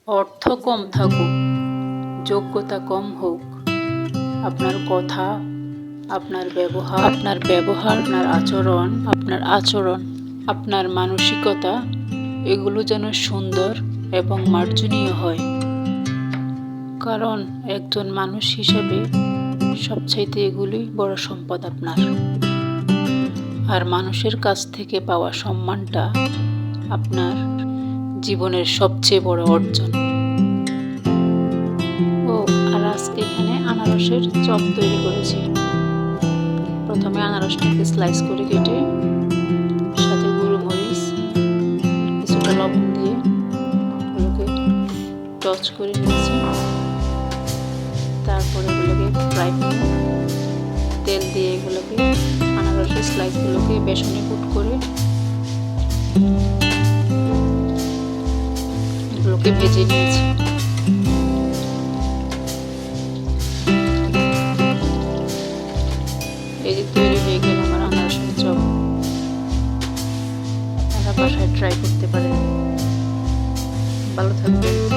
অর্থ কম থাকুক, যোগ্যতা কম হোক, আপনার কথা, আপনার ব্যবহার, আপনার আচরণ, আপনার মানসিকতা এগুলো যেন সুন্দর এবং মার্জনীয় হয়। কারণ একজন মানুষ হিসেবে সবচাইতে এগুলোই বড় সম্পদ আপনার। আর মানুষের কাছ থেকে পাওয়া সম্মানটা আপনার জীবনের সবচেয়ে বড় অর্জন। আর আজকে এখানে আনারসের চপ তৈরি করেছি। প্রথমে আনারসটাকে স্লাইস করে কেটে সাথে গোলমরিচ, কিছুটা লবণ দিয়ে ওগুলোকে টচ করে নিয়েছি। তারপরে এগুলোকে ফ্রাই করে তেল দিয়ে এগুলোকে আনারসের স্লাইসগুলোকে বেসনে কোট করে এগুলোকে ভেজে নিয়েছি। এই যে তৈরি হয়ে গেল আমার আনারসের চপ। আপনারা বাসায় ট্রাই করতে পারেন। ভালো থাকবেন।